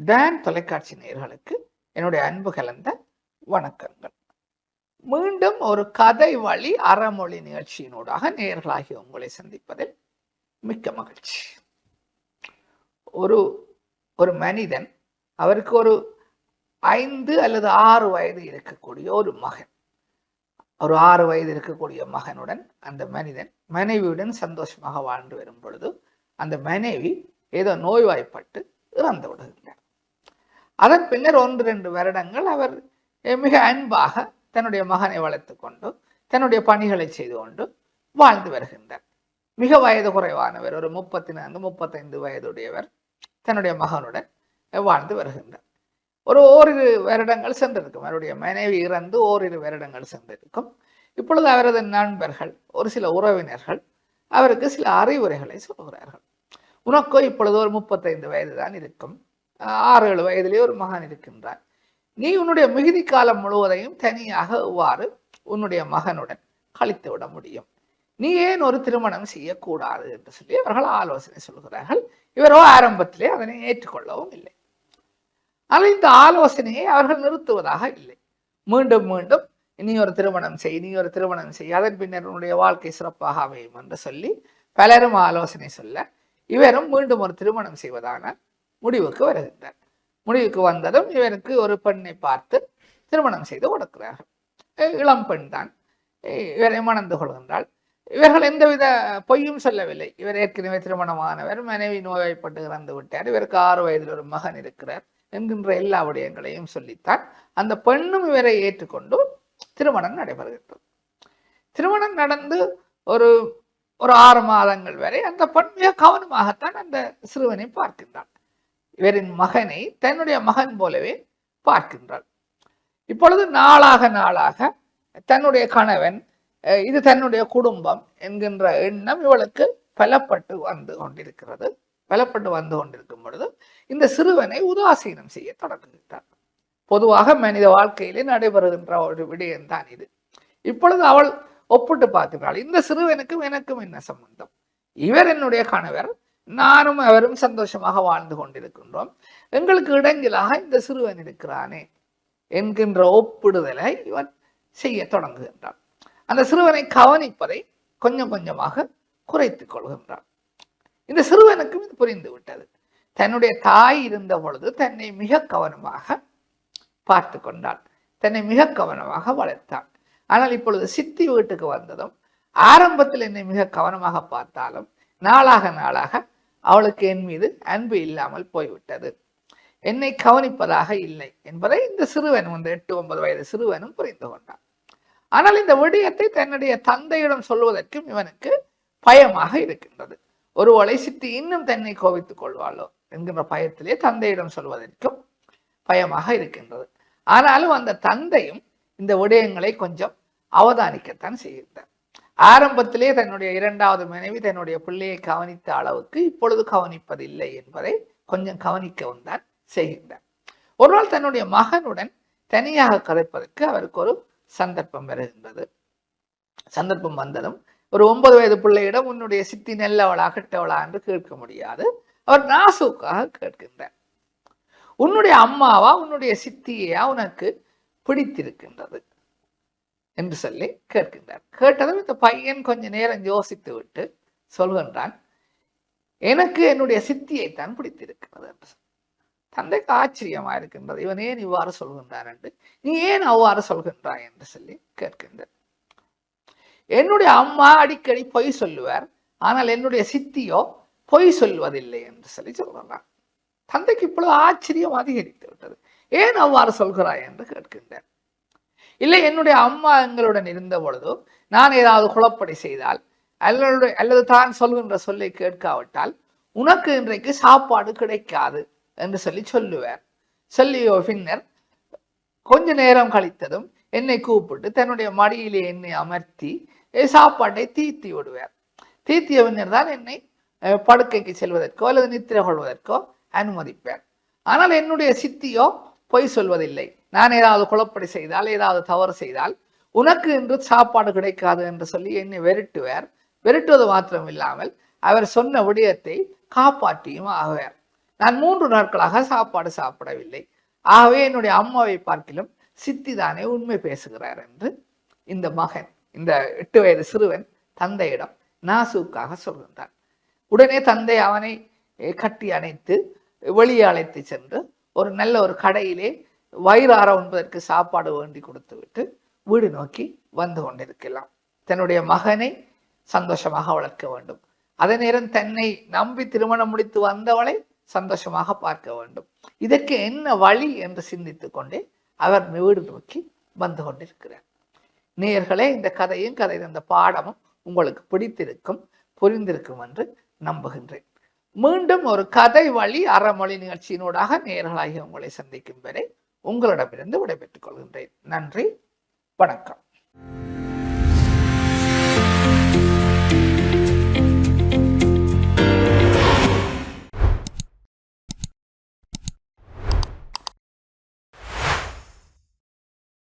Don தொலைக்காட்சி நேயர்களுக்கு என்னுடைய அன்பு கலந்த வணக்கங்கள். மீண்டும் ஒரு கதை வழி அறமொழி நிகழ்ச்சியினூடாக நேயர்களாகி உங்களை சந்திப்பதில் மிக்க மகிழ்ச்சி. ஒரு ஒரு மனிதன், அவருக்கு ஒரு 5 அல்லது 6 வயது இருக்கக்கூடிய ஒரு மகன், ஒரு 6 வயது இருக்கக்கூடிய மகனுடன் அந்த மனிதன் மனைவியுடன் சந்தோஷமாக வாழ்ந்து வரும் பொழுது அந்த மனைவி ஏதோ நோய்வாய்ப்பட்டு இறந்து விடுகின்றார். அதன் பின்னர் 1-2 வருடங்கள் அவர் மிக அன்பாக தன்னுடைய மகனை வளர்த்து கொண்டு தன்னுடைய பணிகளை செய்து கொண்டு வாழ்ந்து வருகின்றார். மிக வயது குறைவானவர், ஒரு 34-35 வயதுடையவர் தன்னுடைய மகனுடன் வாழ்ந்து வருகின்றார். ஓரிரு வருடங்கள் சென்றிருக்கும், அவருடைய மனைவி இறந்து ஓரிரு வருடங்கள் சென்றிருக்கும். இப்பொழுது அவரது நண்பர்கள், ஒரு சில உறவினர்கள் அவருக்கு சில அறிவுரைகளை சொல்கிறார்கள். உனக்கோ இப்பொழுது ஒரு 35 வயது தான் இருக்கும், 6-7 வயதிலே ஒரு மகன் இருக்கின்றார். நீ உன்னுடைய மிகுதி காலம் முழுவதையும் தனியாக எவ்வாறு உன்னுடைய மகனுடன் கழித்து விட முடியும்? நீ ஏன் ஒரு திருமணம் செய்யக்கூடாது என்று சொல்லி அவர்கள் ஆலோசனை சொல்கிறார்கள். இவரோ ஆரம்பத்திலே அதனை ஏற்றுக்கொள்ளவும் இல்லை. ஆனால் இந்த ஆலோசனையை அவர்கள் நிறுத்துவதாக இல்லை. மீண்டும் மீண்டும் நீ ஒரு திருமணம் செய், நீ ஒரு திருமணம் செய், அதன் பின்னர் உன்னுடைய வாழ்க்கை சிறப்பாக அமையும் என்று சொல்லி பலரும் ஆலோசனை சொல்ல இவரும் மீண்டும் ஒரு திருமணம் செய்வதான முடிவுக்கு வருகின்றார். முடிவுக்கு வந்ததும் இவருக்கு ஒரு பெண்ணை பார்த்து திருமணம் செய்து கொடுக்கிறார்கள். இளம் பெண் தான், இவரை மணந்து கொள்கின்றாள். இவர்கள் எந்தவித பொய்யும் சொல்லவில்லை. இவர் ஏற்கனவே திருமணமானவர், மனைவி நோய்வாய்ப்பட்டு இறந்து விட்டார், இவருக்கு 6 வயதில் ஒரு மகன் இருக்கிறார் என்கின்ற எல்லா விடயங்களையும் சொல்லித்தான் அந்த பெண்ணும் இவரை ஏற்றுக்கொண்டு திருமணம் நடைபெறுகின்றது. திருமணம் நடந்து ஒரு 6 மாதங்கள் வரை அந்த பெண் மிக கவனமாகத்தான் அந்த சிறுவனை பார்க்கின்றாள். இவரின் மகனை தன்னுடைய மகன் போலவே பார்க்கின்றாள். இப்பொழுது நாளாக தன்னுடைய கணவன், இது தன்னுடைய குடும்பம் என்கின்ற எண்ணம் இவளுக்கு பலப்பட்டு வந்து கொண்டிருக்கிறது. பலப்பட்டு வந்து கொண்டிருக்கும் பொழுது இந்த சிறுவனை உதாசீனம் செய்ய தொடங்குகின்றார். பொதுவாக மனித வாழ்க்கையிலே நடைபெறுகின்ற ஒரு விடயம்தான் இது. இப்பொழுது அவள் ஒப்பிட்டு பார்க்கிறாள், இந்த சிறுவனுக்கும் எனக்கும் என்ன சம்பந்தம்? இவர் என்னுடைய கணவர், நானும் அவரும் சந்தோஷமாக வாழ்ந்து கொண்டிருக்கின்றோம், எங்களுக்கு இடைஞ்சலாக இந்த சிறுவன் இருக்கிறானே என்கின்ற ஒப்பிடுதலை இவன் செய்ய தொடங்குகின்றான். அந்த சிறுவனை கவனிப்பதை கொஞ்சம் கொஞ்சமாக குறைத்துக் கொள்கின்றான். இந்த சிறுவனுக்கும் இது புரிந்து விட்டது. தன்னுடைய தாய் இருந்த பொழுது தன்னை மிக கவனமாக பார்த்து கொண்டாள், தன்னை மிக கவனமாக வளர்த்தான். ஆனால் இப்பொழுது சித்தி வீட்டுக்கு வந்ததும் ஆரம்பத்தில் என்னை மிக கவனமாக பார்த்தாலும் நாளாக அவளுக்கு என் மீது அன்பு இல்லாமல் போய்விட்டது, என்னை கவனிப்பதாக இல்லை என்பதை இந்த சிறுவன், 8-9 வயது சிறுவனும் புரிந்து கொண்டான். ஆனால் இந்த விடயத்தை தன்னுடைய தந்தையிடம் சொல்வதற்கும் இவனுக்கு பயமாக இருக்கின்றது. ஒருவேளை சித்தி இன்னும் தன்னை கோபித்துக் கொள்வாளோ என்கின்ற பயத்திலே தந்தையிடம் சொல்வதற்கும் பயமாக இருக்கின்றது. ஆனாலும் அந்த தந்தையும் இந்த விடயங்களை கொஞ்சம் அவதானிக்கத்தான் செய்கின்றார். ஆரம்பத்திலே தன்னுடைய 2வது மனைவி தன்னுடைய பிள்ளையை கவனித்த அளவுக்கு இப்பொழுது கவனிப்பதில்லை என்பதை கொஞ்சம் கவனிக்கவும் தான் செய்கின்றார். ஒரு நாள் தன்னுடைய மகனுடன் தனியாக கதைப்பதற்கு அவருக்கு ஒரு சந்தர்ப்பம் வருகின்றது. சந்தர்ப்பம் வந்ததும் ஒரு 9 வயது பிள்ளையிடம் உன்னுடைய சித்தி நல்லவளா கெட்டவளா என்று கேட்க முடியாது. அவர் நாசூக்காக கேட்கின்றார், உன்னுடைய அம்மாவா உன்னுடைய சித்தியா உனக்கு பிடித்திருக்கின்றது என்று சொல்லி கேட்கின்றார். கேட்டதும் இந்த பையன் கொஞ்ச நேரம் யோசித்து விட்டு சொல்கின்றான், எனக்கு என்னுடைய சித்தியைத்தான் பிடித்திருக்கிறது என்று. தந்தைக்கு ஆச்சரியமா இருக்கின்றது, இவன் ஏன் இவ்வாறு சொல்கின்றான் என்று. நீ ஏன் அவ்வாறு சொல்கின்றாய் என்று சொல்லி கேட்கின்றார். என்னுடைய அம்மா அடிக்கடி பொய் சொல்லுவார், ஆனால் என்னுடைய சித்தியோ பொய் சொல்வதில்லை என்று சொல்லி சொல்கிறான். தந்தைக்கு இப்பொழுது ஆச்சரியம் அதிகரித்து விட்டது. ஏன் அவ்வாறு சொல்கிறாய் என்று கேட்கின்றார். இல்லை, என்னுடைய அம்மா எங்களுடன் இருந்த பொழுது நான் ஏதாவது குழப்படி செய்தால் அல்லது தான் சொல்கின்ற சொல்லை கேட்காவிட்டால் உனக்கு இன்றைக்கு சாப்பாடு கிடைக்காது என்று சொல்லி சொல்லுவார். சொல்லியோ பின்னர் கொஞ்ச நேரம் கழித்ததும் என்னை கூப்பிட்டு தன்னுடைய மடியிலே என்னை அமர்த்தி சாப்பாட்டை தீர்த்தி விடுவார். தீர்த்திய பின்னர் தான் என்னை படுக்கைக்கு செல்வதற்கோ அல்லது நித்திரை கொள்வதற்கோ அனுமதிப்பார். ஆனால் என்னுடைய சித்தியோ பொய் சொல்வதில்லை. நான் ஏதாவது குழப்படி செய்தால், ஏதாவது தவறு செய்தால் உனக்கு இன்று சாப்பாடு கிடைக்காது என்று சொல்லி என்னை வெறுட்டுவார். வெறுட்டுவது மாத்திரம் இல்லாமல் அவர் சொன்ன விடயத்தை காப்பாற்றியும் ஆகுவார். நான் 3 நாட்களாக சாப்பாடு சாப்பிடவில்லை. ஆகவே என்னுடைய அம்மாவை பார்க்கிலும் சித்திதானே உண்மை பேசுகிறார் என்று இந்த மகன், இந்த 8 வயது சிறுவன் தந்தையிடம் நாசூக்காக சொல்கின்றான். உடனே தந்தை அவனை கட்டி அணைத்து வெளியே அழைத்து சென்று ஒரு நல்ல ஒரு கடையிலே வயிறார உண்பதற்கு சாப்பாடு வேண்டி கொடுத்து விட்டு வீடு நோக்கி வந்து கொண்டிருக்கலாம். தன்னுடைய மகனை சந்தோஷமாக வளர்க்க வேண்டும். அதே நேரம் தன்னை நம்பி திருமணம் முடித்து வந்தவளை சந்தோஷமாக பார்க்க வேண்டும். இதற்கு என்ன வழி என்று சிந்தித்துக் கொண்டே அவர் வீடு நோக்கி வந்து கொண்டிருக்கிறார். நேயர்களே, இந்த கதையும் கதை அந்த பாடமும் உங்களுக்கு பிடித்திருக்கும், புரிந்திருக்கும் என்று நம்புகின்றேன். மீண்டும் ஒரு கதை வழி அறமொழி நிகழ்ச்சியினூடாக நேயர்களாகி உங்களை சந்திக்கும் வரை உங்களிடமிருந்து விடைபெற்றுக் கொள்கின்றேன். நன்றி, வணக்கம்.